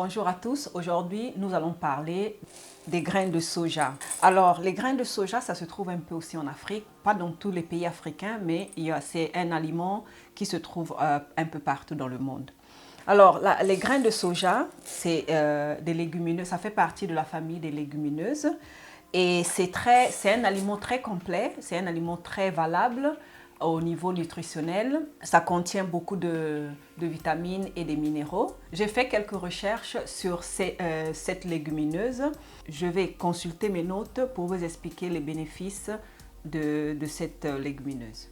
Bonjour à tous. Aujourd'hui, nous allons parler des graines de soja. Alors, les graines de soja, ça se trouve un peu aussi en Afrique, pas dans tous les pays africains, mais c'est un aliment qui se trouve un peu partout dans le monde. Alors, les graines de soja, c'est des légumineuses, ça fait partie de la famille des légumineuses. Et c'est un aliment très complet, c'est un aliment très valable au niveau nutritionnel. Ça contient beaucoup de vitamines et des minéraux. J'ai fait quelques recherches sur cette légumineuse. Je vais consulter mes notes pour vous expliquer les bénéfices de cette légumineuse.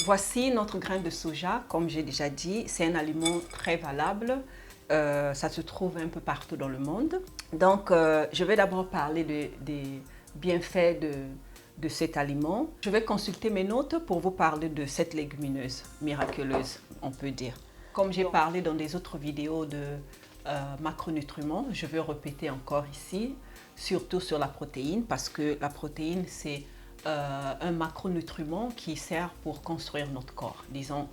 Voici notre graine de soja. Comme j'ai déjà dit, c'est un aliment très valable. Ça se trouve un peu partout dans le monde. Donc, je vais d'abord parler des bienfaits de cet aliment. Je vais consulter mes notes pour vous parler de cette légumineuse miraculeuse, on peut dire. Comme j'ai parlé dans des autres vidéos de macronutriments, je vais répéter encore ici, surtout sur la protéine, parce que la protéine, c'est un macronutriment qui sert pour construire notre corps. Disons,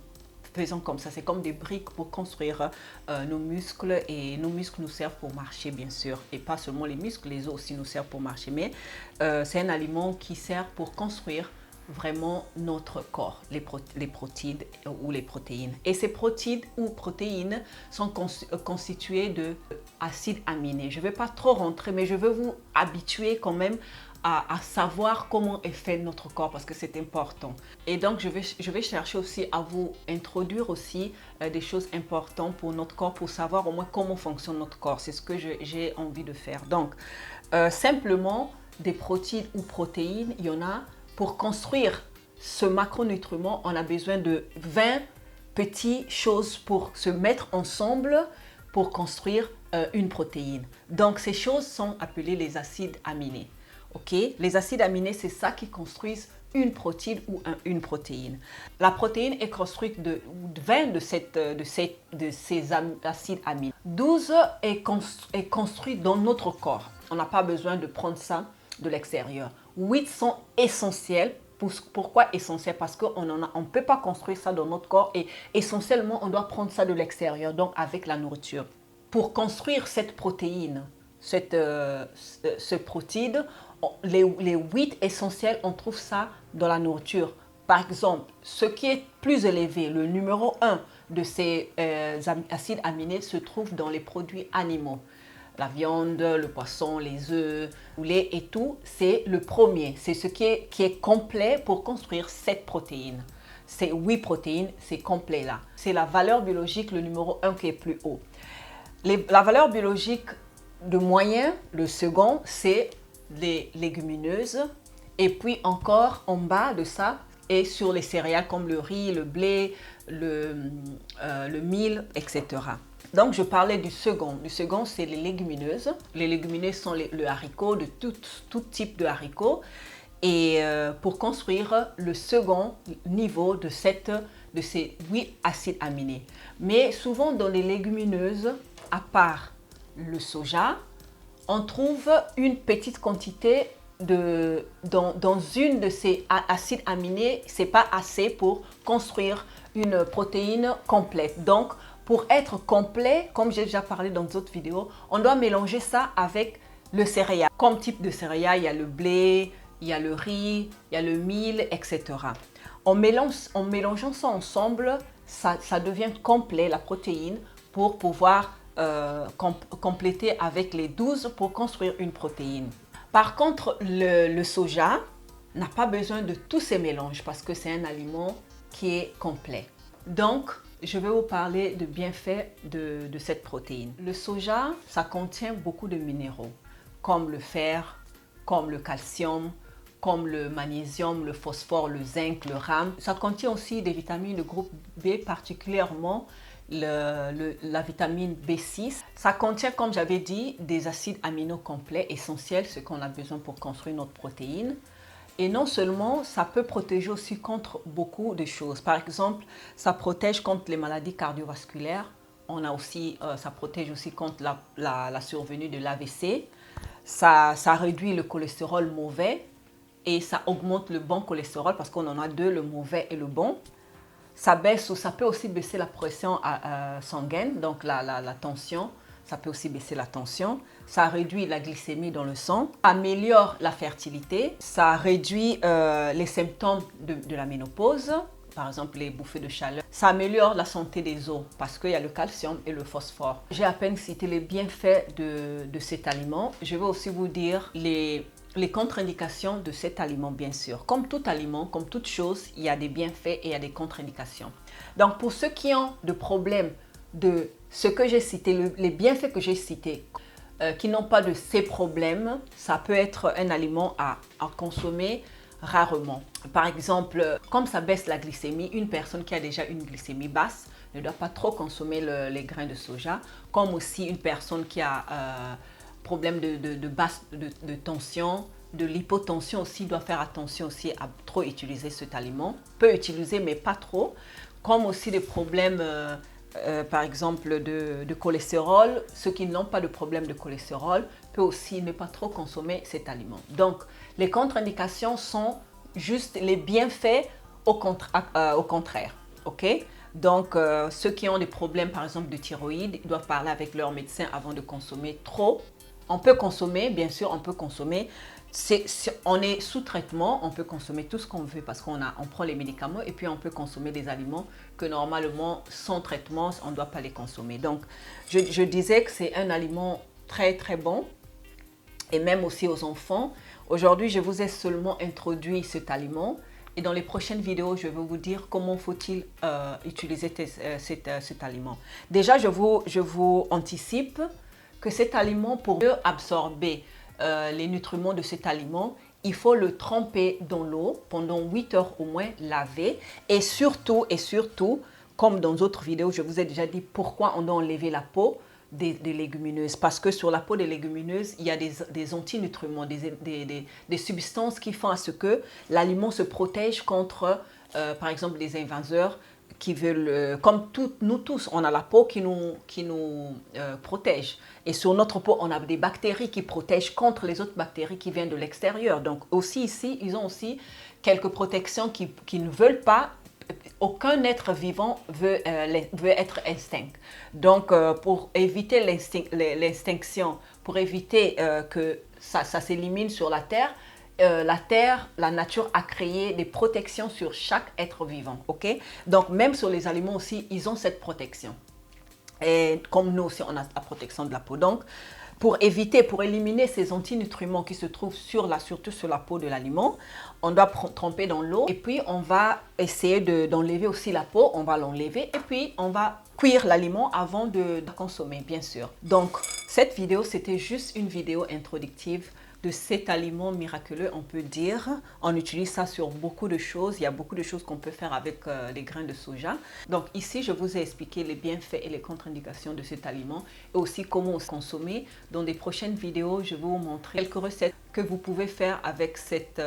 faisons comme ça, c'est comme des briques pour construire nos muscles, et nos muscles nous servent pour marcher, bien sûr, et pas seulement les muscles, les os aussi nous servent pour marcher, mais c'est un aliment qui sert pour construire vraiment notre corps, les protéines ou les protéines. Et ces protéines ou protéines sont constituées d'acides aminés. Je ne vais pas trop rentrer, mais je veux vous habituer quand même à savoir comment est fait notre corps, parce que c'est important. Et donc, je vais chercher aussi à vous introduire aussi des choses importantes pour notre corps, pour savoir au moins comment fonctionne notre corps. C'est ce que j'ai envie de faire. Donc, simplement, des protéines ou protéines, il y en a. Pour construire ce macronutriment, on a besoin de 20 petites choses pour se mettre ensemble pour construire une protéine. Donc, ces choses sont appelées les acides aminés. Okay? Les acides aminés, c'est ça qui construisent une protéine ou une protéine. La protéine est construite de 20 de ces acides aminés. 12 est construit dans notre corps. On n'a pas besoin de prendre ça de l'extérieur. 8 sont essentiels. Pourquoi essentiels? Parce qu'on ne peut pas construire ça dans notre corps, et essentiellement, on doit prendre ça de l'extérieur, donc avec la nourriture. Pour construire cette protéine, ce protéine, les 8 essentiels, on trouve ça dans la nourriture. Par exemple, ce qui est plus élevé, le numéro 1 de ces acides aminés se trouve dans les produits animaux. La viande, le poisson, les œufs, le lait et tout, c'est le premier. C'est ce qui est complet pour construire cette protéine. Ces 8 protéines, c'est complet là. C'est la valeur biologique, le numéro 1 qui est plus haut. La valeur biologique de moyen, le second, c'est les légumineuses. Et puis encore en bas de ça, et sur les céréales comme le riz, le blé, le mil, etc. Donc, je parlais du second. Le second, c'est les légumineuses. Les légumineuses sont le haricot, de tout type de haricots. Et pour construire le second niveau de ces 8 acides aminés. Mais souvent, dans les légumineuses, à part le soja, on trouve une petite quantité dans une de ces acides aminés. Ce n'est pas assez pour construire une protéine complète. Donc, pour être complet, comme j'ai déjà parlé dans d'autres vidéos, on doit mélanger ça avec le céréal. Comme type de céréales, il y a le blé, il y a le riz, il y a le mil, etc. En mélangeant ça ensemble, ça devient complet, la protéine, pour pouvoir compléter avec les 12 pour construire une protéine. Par contre, le soja n'a pas besoin de tous ces mélanges parce que c'est un aliment qui est complet. Donc, je vais vous parler de bienfaits de cette protéine. Le soja, ça contient beaucoup de minéraux, comme le fer, comme le calcium, comme le magnésium, le phosphore, le zinc, le rame. Ça contient aussi des vitamines de groupe B, particulièrement la vitamine B6. Ça contient, comme j'avais dit, des acides aminaux complets essentiels, ce qu'on a besoin pour construire notre protéine. Et non seulement, ça peut protéger aussi contre beaucoup de choses. Par exemple, ça protège contre les maladies cardiovasculaires. Ça protège aussi contre la survenue de l'AVC. Ça réduit le cholestérol mauvais et ça augmente le bon cholestérol parce qu'on en a deux, le mauvais et le bon. Ça peut aussi baisser la pression sanguine, donc la tension. ça peut aussi baisser la tension, ça réduit la glycémie dans le sang, ça améliore la fertilité, ça réduit les symptômes de la ménopause, par exemple les bouffées de chaleur. Ça améliore la santé des os parce qu'il y a le calcium et le phosphore. J'ai à peine cité les bienfaits de cet aliment. Je vais aussi vous dire les contre-indications de cet aliment, bien sûr. Comme tout aliment, comme toute chose, il y a des bienfaits et il y a des contre-indications. Donc pour ceux qui ont des problèmes de ce que j'ai cité, les bienfaits que j'ai cités, qui n'ont pas de ces problèmes, ça peut être un aliment à consommer rarement. Par exemple, comme ça baisse la glycémie, une personne qui a déjà une glycémie basse ne doit pas trop consommer les grains de soja, comme aussi une personne qui a problème de tension, de l'hypotension aussi, doit faire attention aussi à trop utiliser cet aliment. Peut utiliser mais pas trop, comme aussi des problèmes par exemple de cholestérol. Ceux qui n'ont pas de problème de cholestérol peuvent aussi ne pas trop consommer cet aliment. Donc les contre-indications sont juste les bienfaits au contraire, ok? Donc ceux qui ont des problèmes par exemple de thyroïde, ils doivent parler avec leur médecin avant de consommer trop. On peut consommer, bien sûr, on peut consommer. On est sous traitement, on peut consommer tout ce qu'on veut parce qu'on prend les médicaments et puis on peut consommer des aliments que normalement, sans traitement, on ne doit pas les consommer. Donc, je disais que c'est un aliment très, très bon et même aussi aux enfants. Aujourd'hui, je vous ai seulement introduit cet aliment et dans les prochaines vidéos, je vais vous dire comment faut-il utiliser cet aliment. Déjà, je vous anticipe que cet aliment, pour mieux absorber les nutriments de cet aliment, il faut le tremper dans l'eau pendant 8 heures au moins, laver. Et surtout, comme dans d'autres vidéos, je vous ai déjà dit pourquoi on doit enlever la peau des légumineuses. Parce que sur la peau des légumineuses, il y a des antinutriments, des substances qui font à ce que l'aliment se protège contre, par exemple, les invaseurs qui veulent, comme nous tous, on a la peau qui nous protège. Et sur notre peau, on a des bactéries qui protègent contre les autres bactéries qui viennent de l'extérieur. Donc aussi ici, ils ont aussi quelques protections qui ne veulent pas. Aucun être vivant veut être extinct. Donc pour éviter l'extinction, pour éviter que ça s'élimine sur la Terre, la nature a créé des protections sur chaque être vivant, ok? Donc même sur les aliments aussi, ils ont cette protection. Et comme nous aussi, on a la protection de la peau. Donc, pour éliminer ces antinutriments qui se trouvent surtout sur la peau de l'aliment, on doit tremper dans l'eau et puis on va essayer d'enlever aussi la peau, on va l'enlever et puis on va cuire l'aliment avant de consommer, bien sûr. Donc, cette vidéo, c'était juste une vidéo introductive de cet aliment miraculeux, on peut dire. On utilise ça sur beaucoup de choses. Il y a beaucoup de choses qu'on peut faire avec les grains de soja. Donc ici, je vous ai expliqué les bienfaits et les contre-indications de cet aliment et aussi comment consommer. Dans des prochaines vidéos, je vais vous montrer quelques recettes que vous pouvez faire avec cet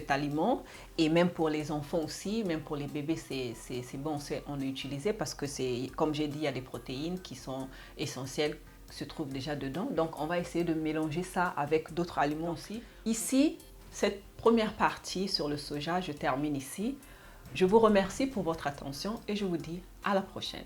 aliment et même pour les enfants aussi, même pour les bébés, c'est bon, on est utilisé parce que c'est, comme j'ai dit, il y a des protéines qui sont essentielles se trouve déjà dedans. Donc, on va essayer de mélanger ça avec d'autres aliments aussi. Ici, cette première partie sur le soja, je termine ici. Je vous remercie pour votre attention et je vous dis à la prochaine.